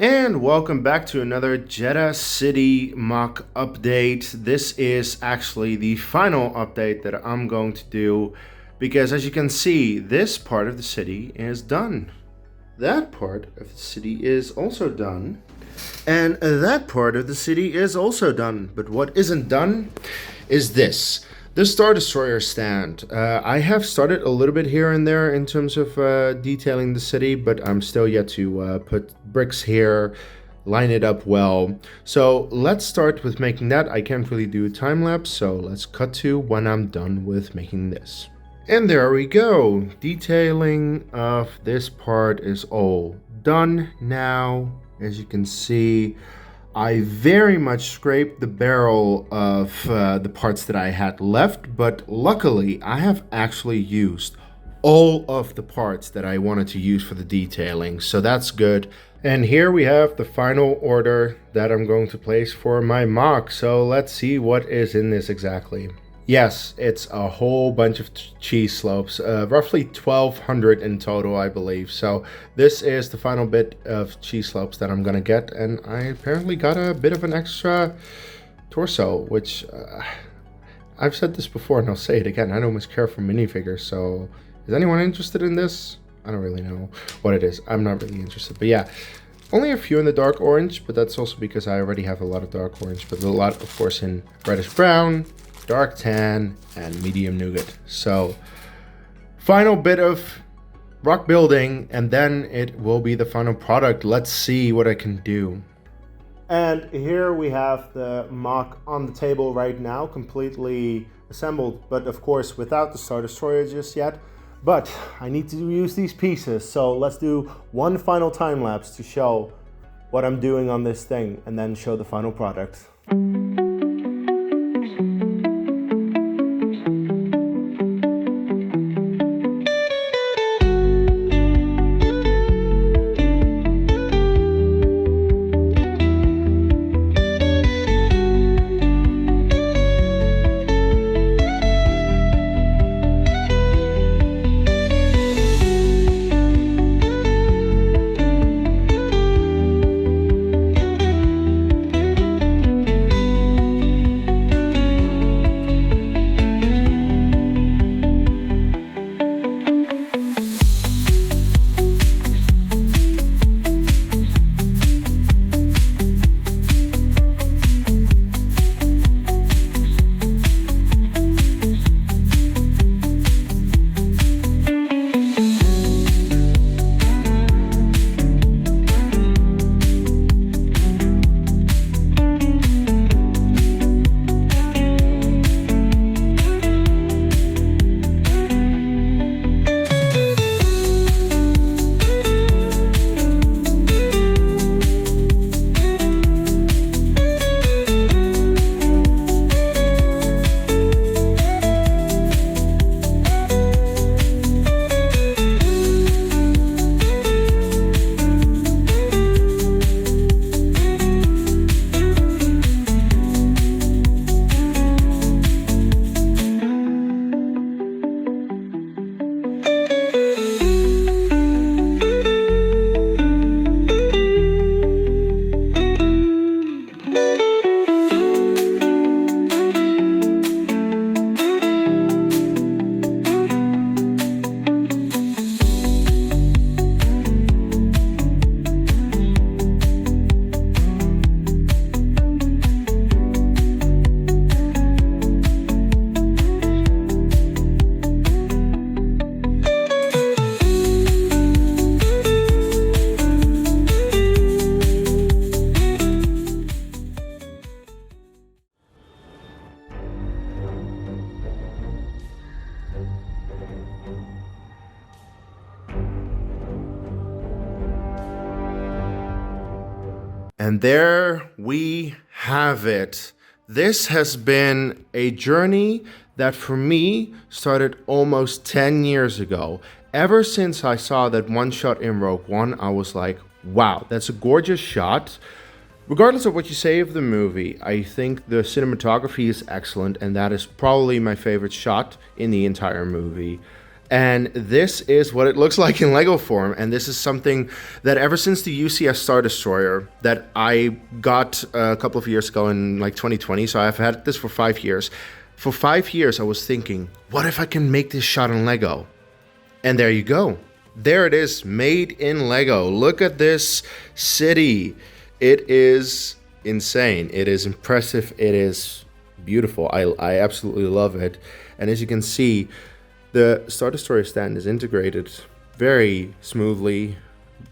And welcome back to another Jedha City MOC update. This is actually the final update that I'm going to do because, as you can see, this part of the city is done. That part of the city is also done. And that part of the city is also done. But what isn't done is this. The Star Destroyer stand. I have started a little bit here and there in terms of detailing the city, but I'm still yet to put bricks here, line it up well. So let's start with making that. I can't really do a time lapse, so let's cut to when I'm done with making this. And there we go. Detailing of this part is all done now. As you can see, I very much scraped the barrel of the parts that I had left, but luckily I have actually used all of the parts that I wanted to use for the detailing, so that's good. And here we have the final order that I'm going to place for my MOC, so let's see what is in this exactly. Yes, it's a whole bunch of cheese slopes, roughly 1,200 in total, I believe. So this is the final bit of cheese slopes that I'm gonna get, and I apparently got a bit of an extra torso, which I've said this before and I'll say it again. I don't much care for minifigures, so is anyone interested in this? I don't really know what it is. I'm not really interested, but yeah. Only a few in the dark orange, but that's also because I already have a lot of dark orange, but a lot, of course, in reddish brown, dark tan, and medium nougat. So final bit of rock building, and then it will be the final product. Let's see what I can do. And here we have the MOC on the table right now, completely assembled, but of course without the Star Destroyer just yet. But I need to use these pieces, so let's do one final time lapse to show what I'm doing on this thing, and then show the final product. And there we have it. This has been a journey that for me started almost 10 years ago. Ever since I saw that one shot in Rogue One, I was like, wow, that's a gorgeous shot. Regardless of what you say of the movie, I think the cinematography is excellent, and that is probably my favorite shot in the entire movie. And this is what it looks like in Lego form. And this is something that ever since the UCS Star Destroyer that I got a couple of years ago in like 2020, so I've had this for 5 years. For 5 years, I was thinking, what if I can make this shot in Lego? And there you go. There it is, made in Lego. Look at this city. It is insane. It is impressive. It is beautiful. I absolutely love it. And as you can see, the Star Destroyer stand is integrated very smoothly,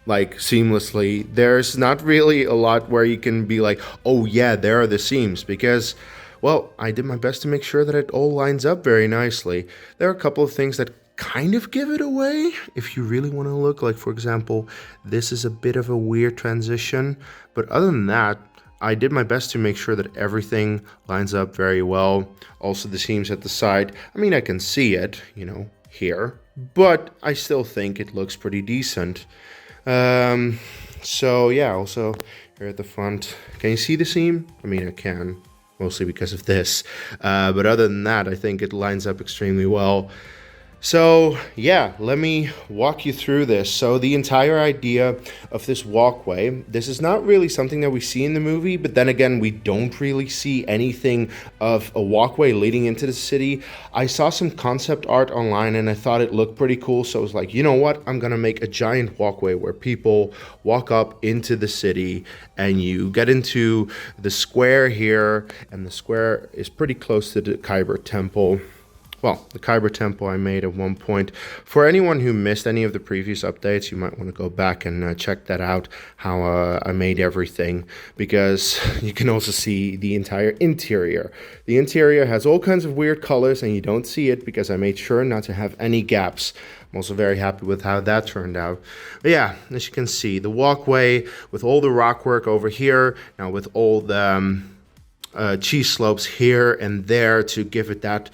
like seamlessly. There's not really a lot where you can be like, oh yeah, there are the seams, because, well, I did my best to make sure that it all lines up very nicely. There are a couple of things that kind of give it away if you really want to look. Like, for example, this is a bit of a weird transition, but other than that, I did my best to make sure that everything lines up very well. Also, the seams at the side, I mean, I can see it, you know, here, but I still think it looks pretty decent. So yeah, also here at the front, can you see the seam? I mean, I can, mostly because of this, but other than that, I think it lines up extremely well. So yeah, let me walk you through this. So the entire idea of this walkway, this is not really something that we see in the movie, but then again, we don't really see anything of a walkway leading into the city. I saw some concept art online and I thought it looked pretty cool. So I was like, you know what? I'm gonna make a giant walkway where people walk up into the city and you get into the square here, and the square is pretty close to the Kyber temple. Well, the Kyber temple I made at one point. For anyone who missed any of the previous updates, you might want to go back and check that out, how I made everything, because you can also see the entire interior. The interior has all kinds of weird colors, and you don't see it because I made sure not to have any gaps. I'm also very happy with how that turned out. But yeah, as you can see, the walkway with all the rock work over here, now with all the cheese slopes here and there to give it that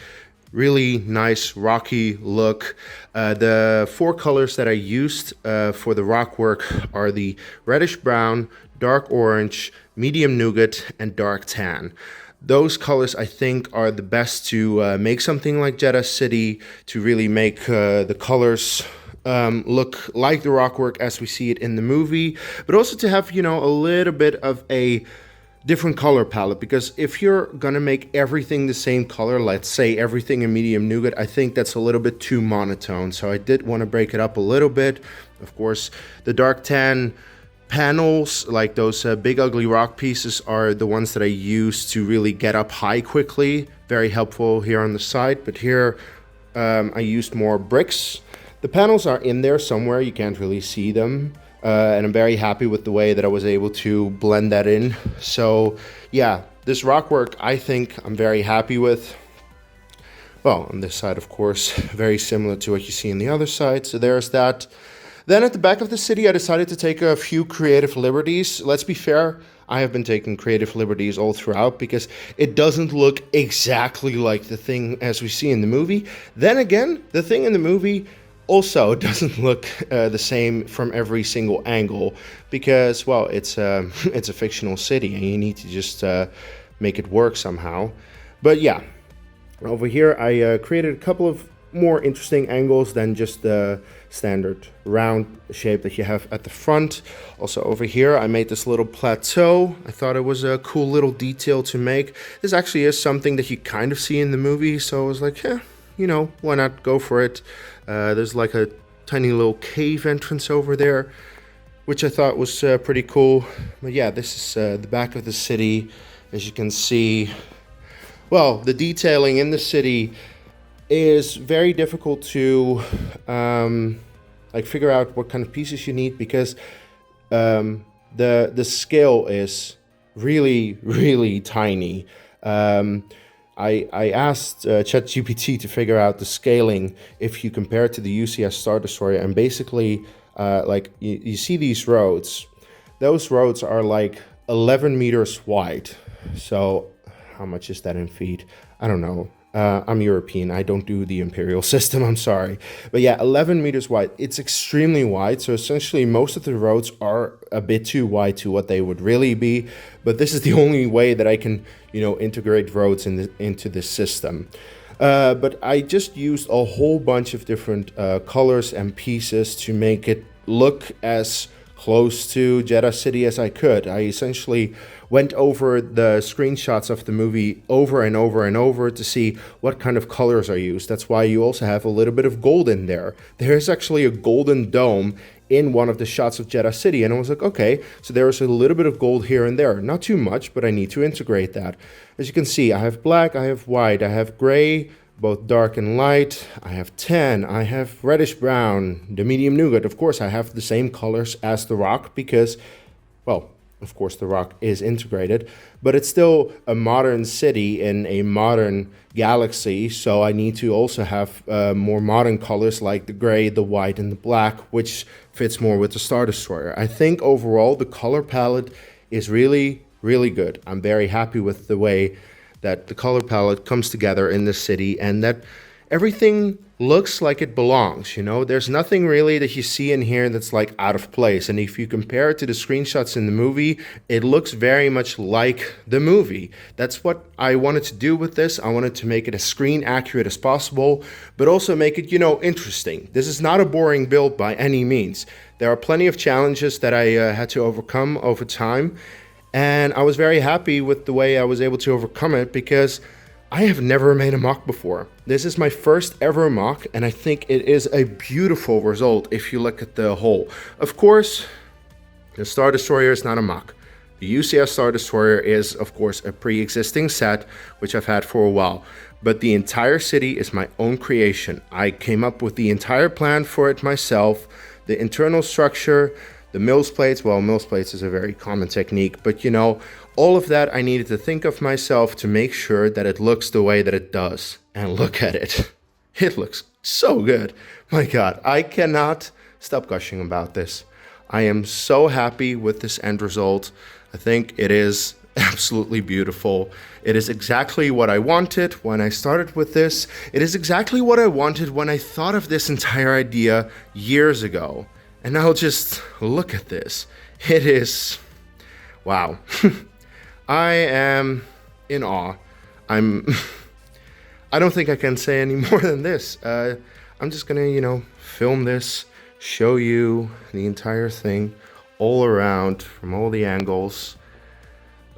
really nice rocky look. The four colors that I used for the rock work are the reddish brown, dark orange, medium nougat, and dark tan. Those colors I think are the best to make something like Jedha City, to really make the colors look like the rock work as we see it in the movie, but also to have, you know, a little bit of a different color palette, because if you're gonna make everything the same color, let's say everything in medium nougat, I think that's a little bit too monotone. So I did want to break it up a little bit. Of course, the dark tan panels, like those big ugly rock pieces, are the ones that I use to really get up high quickly. Very helpful here on the side, but here I used more bricks. The panels are in there somewhere, you can't really see them. And I'm very happy with the way that I was able to blend that in. So yeah, this rock work I think I'm very happy with. Well, on this side, of course, very similar to what you see on the other side. So there's that. Then at the back of the city, I decided to take a few creative liberties. Let's be fair, I have been taking creative liberties all throughout because it doesn't look exactly like the thing as we see in the movie. Then again, the thing in the movie also doesn't look the same from every single angle because, well, it's a fictional city and you need to just make it work somehow. But yeah, over here I created a couple of more interesting angles than just the standard round shape that you have at the front. Also over here I made this little plateau. I thought it was a cool little detail to make. This actually is something that you kind of see in the movie, so I was like, yeah, you know, why not go for it? There's like a tiny little cave entrance over there, which I thought was pretty cool. But yeah, this is the back of the city. As you can see, well, the detailing in the city is very difficult to like figure out what kind of pieces you need, because the scale is really tiny. I asked ChatGPT to figure out the scaling if you compare it to the UCS Star Destroyer, and basically, like you see these roads. Those roads are like 11 meters wide. So how much is that in feet? I don't know. I'm European. I don't do the imperial system. I'm sorry. But yeah, 11 meters wide. It's extremely wide. So essentially most of the roads are a bit too wide to what they would really be. But this is the only way that I can, you know, integrate roads into this system. But I just used a whole bunch of different colors and pieces to make it look as close to Jedha City as I could. I essentially went over the screenshots of the movie over and over and over to see what kind of colors are used. That's why you also have a little bit of gold in there. There's actually a golden dome in one of the shots of Jedha City, and I was like, okay, so there's a little bit of gold here and there. Not too much, but I need to integrate that. As you can see, I have black, I have white, I have gray, both dark and light. I have tan, I have reddish brown, the medium nougat. Of course, I have the same colors as the rock because, well, of course the rock is integrated, but it's still a modern city in a modern galaxy, so I need to also have more modern colors like the gray, the white, and the black, which fits more with the Star Destroyer. I think overall the color palette is really, really good. I'm very happy with the way that the color palette comes together in this city and that everything looks like it belongs, you know? There's nothing really that you see in here that's like out of place. And if you compare it to the screenshots in the movie, it looks very much like the movie. That's what I wanted to do with this. I wanted to make it as screen accurate as possible, but also make it, you know, interesting. This is not a boring build by any means. There are plenty of challenges that I had to overcome over time. And I was very happy with the way I was able to overcome it because I have never made a MOC before. This is my first ever MOC, and I think it is a beautiful result if you look at the whole. Of course, the Star Destroyer is not a MOC. The UCS Star Destroyer is, of course, a pre-existing set, which I've had for a while. But the entire city is my own creation. I came up with the entire plan for it myself, the internal structure, the mills plates, well, mills plates is a very common technique, but you know, all of that I needed to think of myself to make sure that it looks the way that it does. And look at it. It looks so good. My God, I cannot stop gushing about this. I am so happy with this end result. I think it is absolutely beautiful. It is exactly what I wanted when I started with this. It is exactly what I wanted when I thought of this entire idea years ago. And now just look at this. It is, wow. I am in awe. I don't think I can say any more than this. I'm just gonna, you know, film this, show you the entire thing all around from all the angles.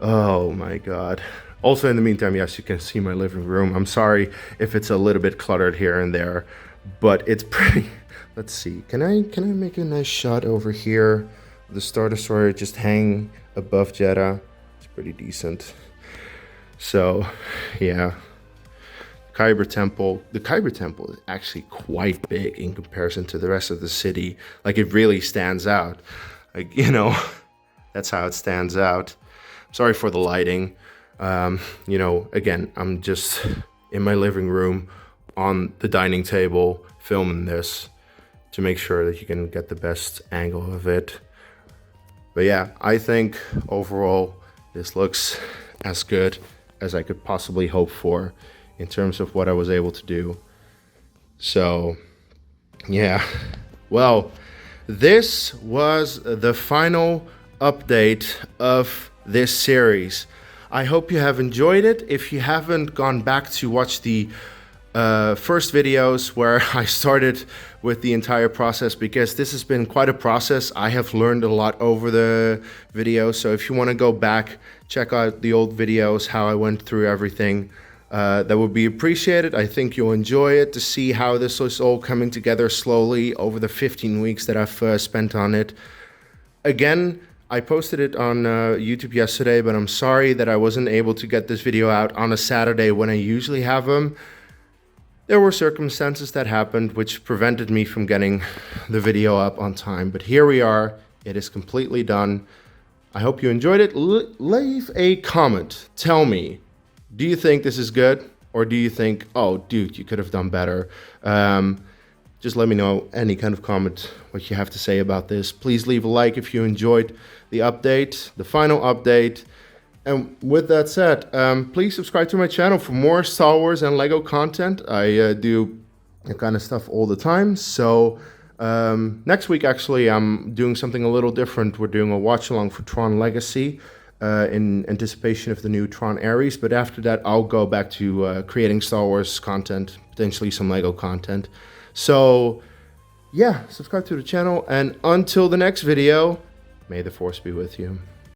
Oh my God. Also in the meantime, yes, you can see my living room. I'm sorry if it's a little bit cluttered here and there, but it's pretty. Let's see, can I make a nice shot over here? The Star Destroyer just hang above Jedha. It's pretty decent. So, yeah. Kyber Temple. The Kyber Temple is actually quite big in comparison to the rest of the city. Like, it really stands out. Like, you know, that's how it stands out. Sorry for the lighting. You know, again, I'm just in my living room on the dining table filming this to make sure that you can get the best angle of it. But yeah, I think overall this looks as good as I could possibly hope for in terms of what I was able to do. So yeah, well, this was the final update of this series. I hope you have enjoyed it. If you haven't gone back to watch the first videos where I started with the entire process, because this has been quite a process. I have learned a lot over the video. So if you want to go back, check out the old videos, how I went through everything. That would be appreciated. I think you'll enjoy it to see how this is all coming together slowly over the 15 weeks that I've spent on it. Again, I posted it on YouTube yesterday, but I'm sorry that I wasn't able to get this video out on a Saturday when I usually have them. There were circumstances that happened which prevented me from getting the video up on time, but here we are. It is completely done. I hope you enjoyed it. Leave a comment. Tell me, do you think this is good? Or do you think, oh, dude, you could have done better? Just let me know any kind of comment, what you have to say about this. Please leave a like if you enjoyed the update, the final update. And with that said, please subscribe to my channel for more Star Wars and Lego content. I do that kind of stuff all the time. So next week, actually, I'm doing something a little different. We're doing a watch along for Tron Legacy. in anticipation of the new Tron Ares, but after that I'll go back to creating Star Wars content, potentially some Lego content. So yeah, subscribe to the channel, and until the next video, may the Force be with you.